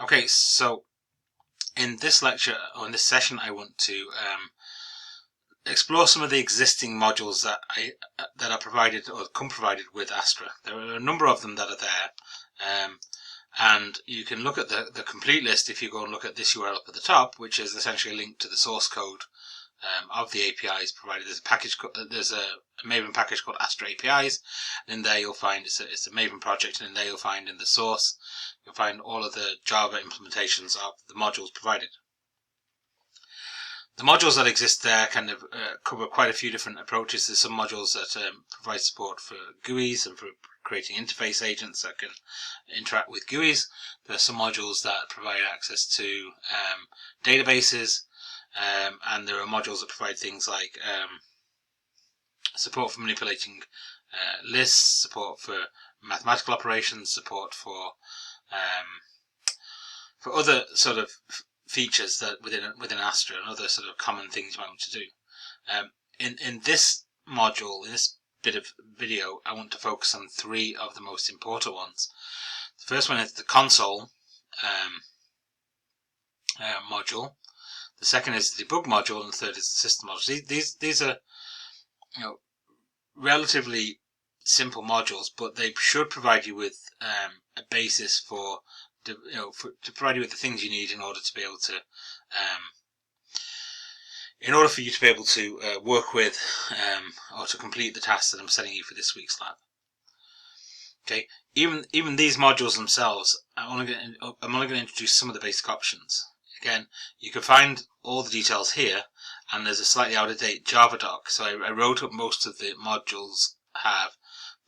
Okay, so in this lecture, or in this session, I want to explore some of the existing modules that are provided or come provided with Astra. There are a number of them that are there, and you can look at the complete list if you go and look at this URL up at the top, which is essentially a link to the source code of the APIs provided. There's a package, there's a Maven package called Astra APIs, and in there you'll find it's a Maven project, and in there you'll find in the source you'll find all of the Java implementations of the modules provided. The modules that exist there kind of cover quite a few different approaches. There's some modules that provide support for GUIs and for creating interface agents that can interact with GUIs. There are some modules that provide access to databases, and there are modules that provide things like support for manipulating lists, support for mathematical operations, support for other sort of features that within Astra and other sort of common things you might want to do. In this module, in this bit of video, I want to focus on three of the most important ones. The first one is the console module. The second is the debug module, and the third is the system module. These are, relatively simple modules, but they should provide you with a basis to provide you with the things you need in order to be able to work with or to complete the tasks that I'm setting you for this week's lab. Okay, even these modules themselves, I'm only going to introduce some of the basic options. Again, you can find all the details here, and there's a slightly out-of-date Java doc. So I wrote up most of the modules have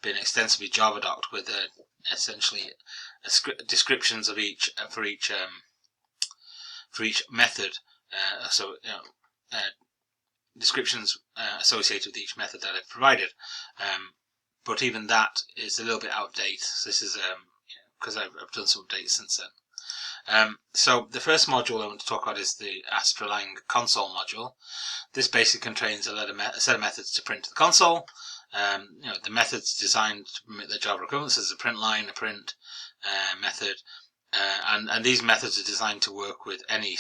been extensively Java docked with essentially descriptions of each for each method. Descriptions associated with each method that I've provided. But even that is a little bit outdated. So this is because I've done some updates since then. So the first module I want to talk about is the Astra Lang console module. This basically contains a set of methods to print to the console. The methods designed to permit the Java equivalents as a print line, a print method, and these methods are designed to work with any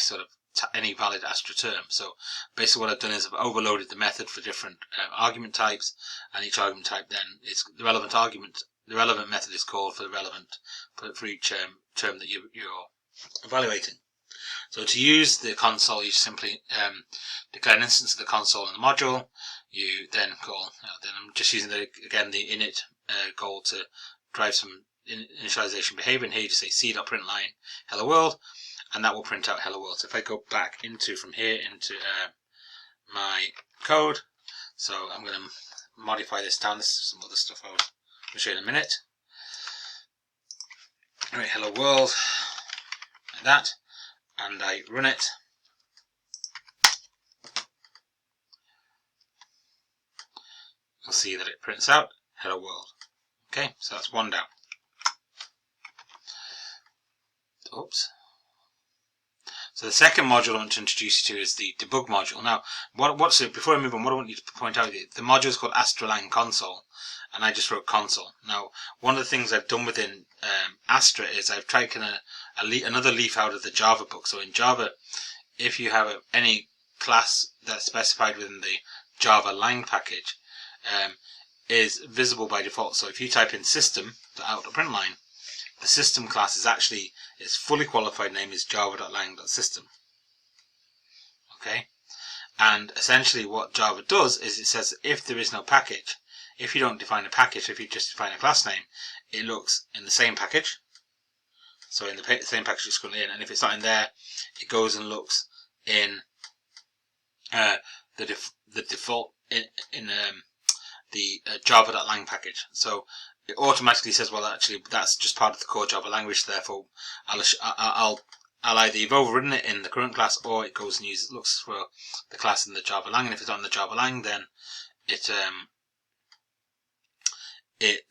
any valid Astra term. So basically what I've done is I've overloaded the method for different argument types, and each argument type then is the relevant argument. The relevant method is called for the relevant for each term that you're evaluating. So to use the console, you simply declare an instance of the console in the module. You then call, then I'm just using the init goal to drive some initialization behavior, and here you just say c.println hello world, and that will print out hello world. So if I go back from here into my code, so I'm going to modify this down. This is some other stuff I'll show you in a minute. Alright, hello world, like that, and I run it. You'll see that it prints out hello world. Okay, so that's one down. Oops. So the second module I want to introduce you to is the debug module. Now, before I move on, what I want you to point out is the module is called Astra Lang console, and I just wrote console. Now, one of the things I've done within Astra is I've tried another leaf out of the Java book. So in Java, if you have any class that's specified within the Java Lang package, is visible by default. So if you type in system.out.println, the system class is actually, its fully qualified name is java.lang.system. Okay, and essentially what Java does is it says if there is no package, if you don't define a package, if you just define a class name, it looks in the same package. So in the same package it's currently in, and if it's not in there, it goes and looks in the default in the java.lang package. So it automatically says, well, actually that's just part of the core Java language, therefore I'll either you've overridden it in the current class, or it goes and looks for the class in the Java Lang, and if it's not in the Java Lang, then it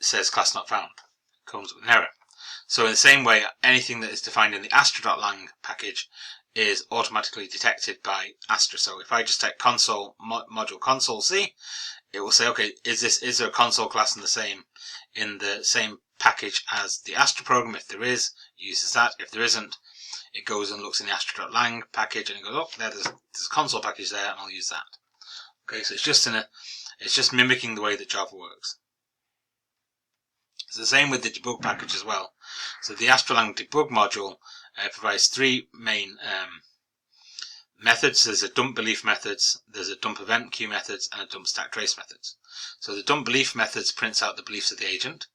says class not found. It comes with an error. So in the same way, anything that is defined in the Astra.lang package is automatically detected by Astra. So if I just type console module console C, it will say, okay, is there a console class in the same package as the Astra program? If there is, it uses that. If there isn't, it goes and looks in the astra.lang package and it goes, oh, there's a console package there, and I'll use that. Okay, so it's just mimicking the way that Java works. It's the same with the debug package as well. So the ASTRA debug module provides three main methods. There's a dump belief methods, there's a dump event queue methods, and a dump stack trace methods. So the dump belief methods prints out the beliefs of the agent.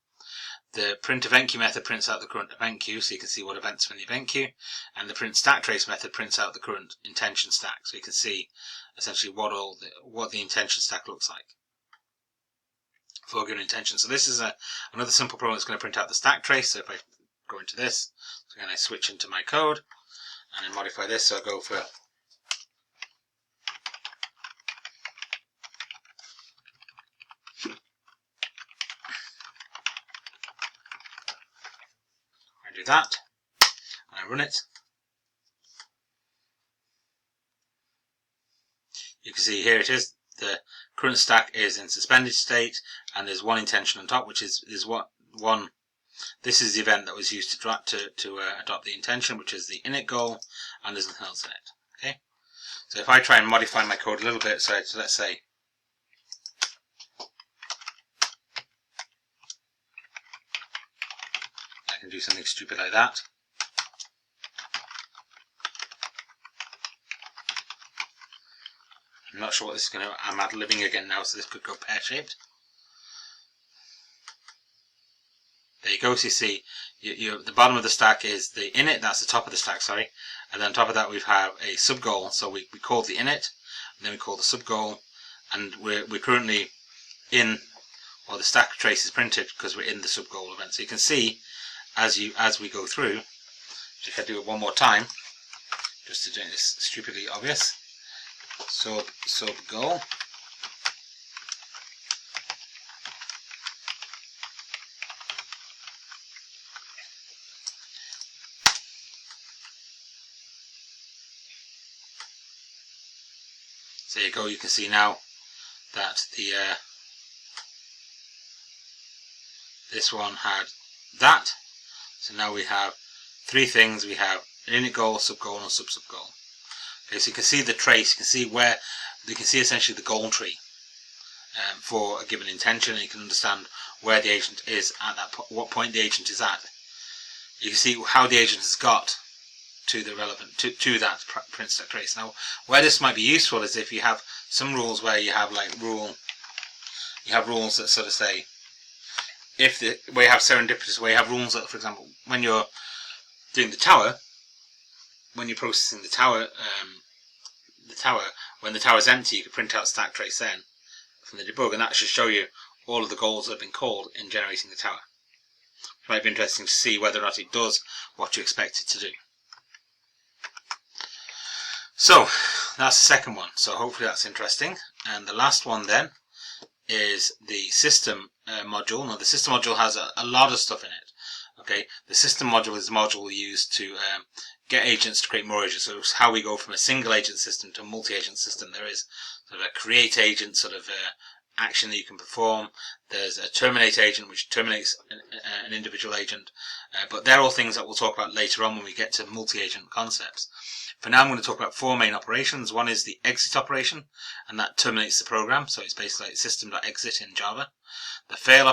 The print event queue method prints out the current event queue, so you can see what events are in the event queue, and the print stack trace method prints out the current intention stack, so you can see essentially what the intention stack looks like for a given intention. So this is another simple program that's going to print out the stack trace. So if I go into this, so again I switch into my code and then modify this, so I go for I do that and I run it. You can see here it is. The current stack is in suspended state, and there's one intention on top, which is what one. This is the event that was used to adopt the intention, which is the init goal, and there's nothing else in it. Okay, so if I try and modify my code a little bit, so let's say I can do something stupid like that. I'm not sure what this is going to. I'm ad-libbing again now, so this could go pear-shaped. There you go. So you see, the bottom of the stack is the init. That's the top of the stack, sorry. And then on top of that, we have a sub goal. So we call the init, and then we call the sub goal, and we're currently in, well, the stack trace is printed because we're in the sub goal event. So you can see as we go through. If I do it one more time, just to do this stupidly obvious. Sub goal. So there you go. You can see now that the this one had that. So now we have three things. We have an init goal, sub goal, and sub goal. Okay, so you can see the trace, you can see essentially the goal tree for a given intention, and you can understand where the agent is at what point the agent is at. You can see how the agent has got to the relevant to that print stack trace. Now, where this might be useful is if you have some rules where you have rules that sort of say where you have serendipitous, where you have rules that, for example, when you're doing the tower. When you're processing the tower, when the tower is empty, you can print out stack trace then from the debug, and that should show you all of the goals that have been called in generating the tower. It might be interesting to see whether or not it does what you expect it to do. So that's the second one. So hopefully that's interesting. And the last one then is the system module. Now the system module has a lot of stuff in it. Okay, the system module is the module we use to get agents to create more agents. So it's how we go from a single agent system to a multi-agent system. There is sort of a create agent sort of action that you can perform. There's a terminate agent which terminates an individual agent. But they're all things that we'll talk about later on when we get to multi-agent concepts. For now I'm going to talk about four main operations. One is the exit operation, and that terminates the program. So it's basically like system.exit in Java. The fail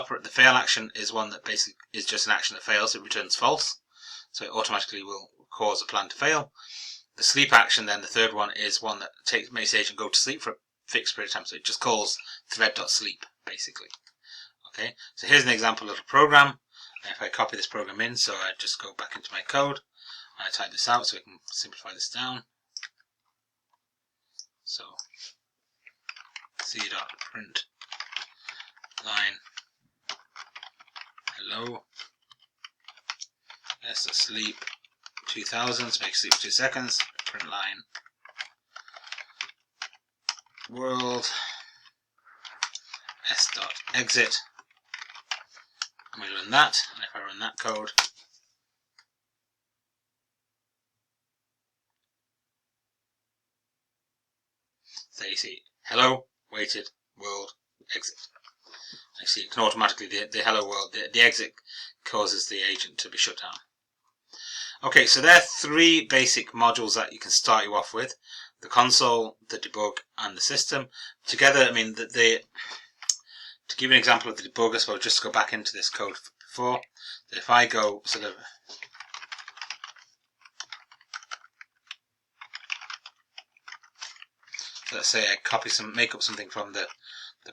action is one that basically is just an action that fails. It returns false. So it automatically will cause a plan to fail. The sleep action then, the third one, is one that makes the agent go to sleep for a fixed period of time. So it just calls thread.sleep basically. Okay, so here's an example little program. If I copy this program in, so I just go back into my code and I type this out so we can simplify this down. So c.print line hello s asleep 2000, so make sleep 2 seconds, print line world s.exit, and we run that, and if I run that code, so you see hello, waited, world, exit. You see, it can automatically, the hello world, the exit causes the agent to be shut down. Okay, so there are three basic modules that you can start you off with: the console, the debug, and the system. Together, I mean, to give you an example of the debug, I suppose just to go back into this code before. If I go sort of let's say I make up something from the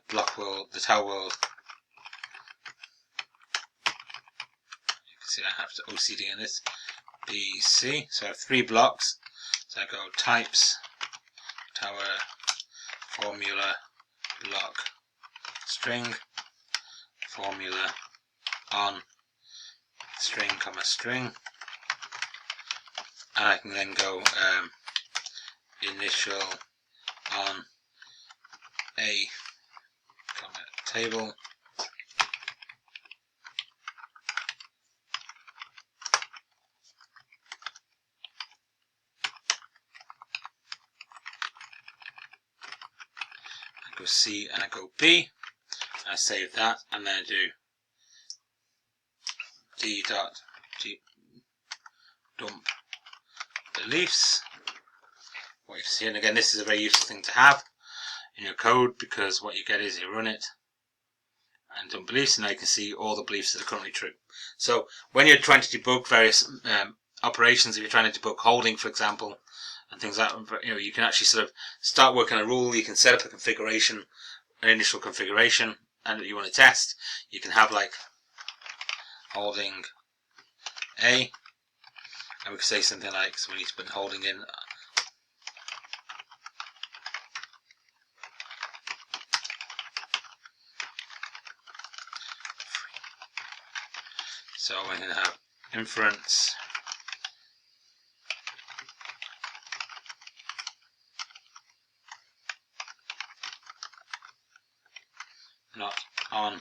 block world, the tile world. You can see I have to OCD in this. BC. So I have 3 blocks. So I go types, tower, formula, block, string, formula, on, string, comma, string. And I can then go initial on a, comma, table. Go C and I go B, and I save that, and then I do d dot dump beliefs. What you see, and again, this is a very useful thing to have in your code, because what you get is you run it and dump beliefs, and now you can see all the beliefs that are currently true. So when you're trying to debug various operations, if you're trying to debug holding, for example, and things like that, you can actually sort of start working on a rule. You can set up a configuration, an initial configuration, and you want to test. You can have like holding A, and we can say something like, so we need to put holding in. So we're going to have inference not on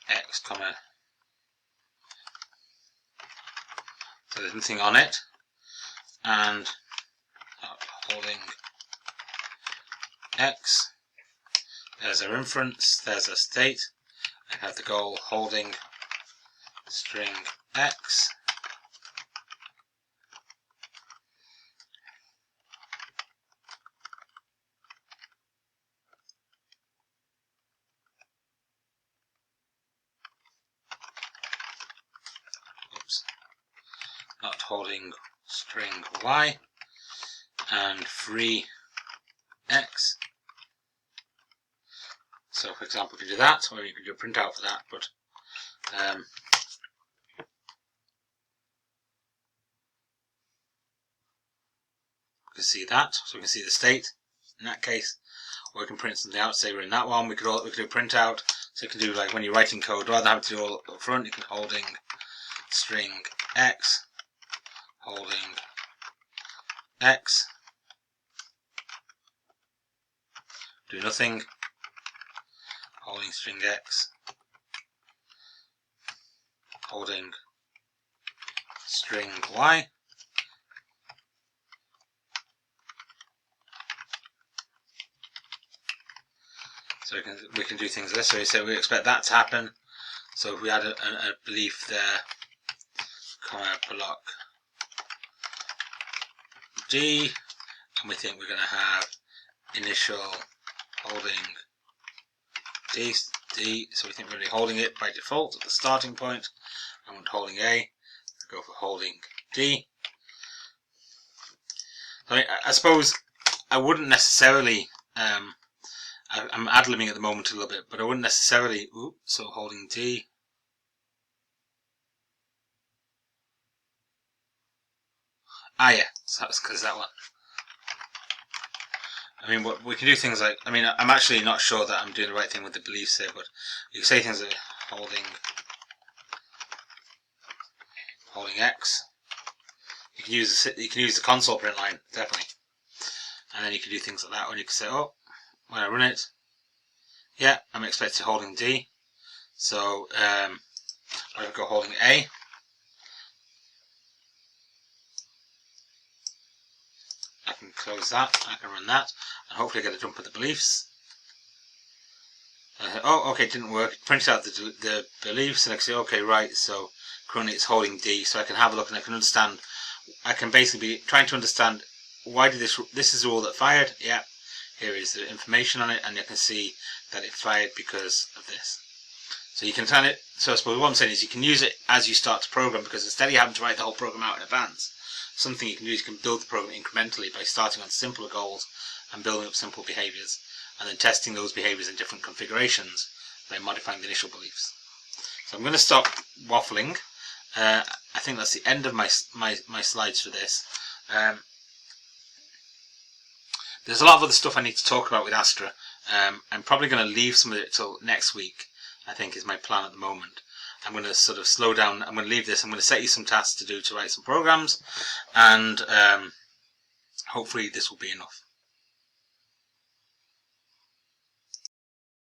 x, comma, so there's nothing on it, and not holding x. There's our inference, there's our state. I have the goal holding string x. Oops. Not holding string y, and free x. So for example, if you do that, or you could do a printout for that, but we can see that, so we can see the state in that case, or we can print something out. Say we're in that one, we could do a printout. So you can do, like when you're writing code, rather than having to do all up front, you can holding string x, holding x, do nothing, holding string x, holding string y. So we can do things this way. So we expect that to happen. So if we add a belief there, comma, block D, and we think we're going to have initial holding D, so we think we're going to be holding it by default at the starting point. I want holding A, go for holding D. So I suppose I wouldn't necessarily, I'm ad-libbing at the moment a little bit, but I wouldn't necessarily, so holding D. Ah yeah, so that's because that one. I mean, we can do things like, I mean, I'm actually not sure that I'm doing the right thing with the beliefs here, but you can say things like holding X. You can use the console print line, definitely, and then you can do things like that. When you can say, oh, when I run it, yeah, I'm expecting holding D. So I would go holding A. I can close that, I can run that, and hopefully get a jump at the beliefs. Oh, okay, it didn't work. It printed out the beliefs, and I can say, okay, right, so currently it's holding D, so I can have a look and I can understand. I can basically be trying to understand why did this is the rule that fired. Yeah, here is the information on it, and you can see that it fired because of this. So you can turn it. So I suppose what I'm saying is you can use it as you start to program, because instead of having to write the whole program out in advance, something you can do is you can build the program incrementally by starting on simpler goals and building up simple behaviors, and then testing those behaviors in different configurations by modifying the initial beliefs. So I'm going to stop waffling. I think that's the end of my slides for this. There's a lot of other stuff I need to talk about with Astra. I'm probably going to leave some of it till next week, I think is my plan at the moment. I'm going to sort of slow down. I'm going to leave this. I'm going to set you some tasks to do to write some programs, and hopefully this will be enough.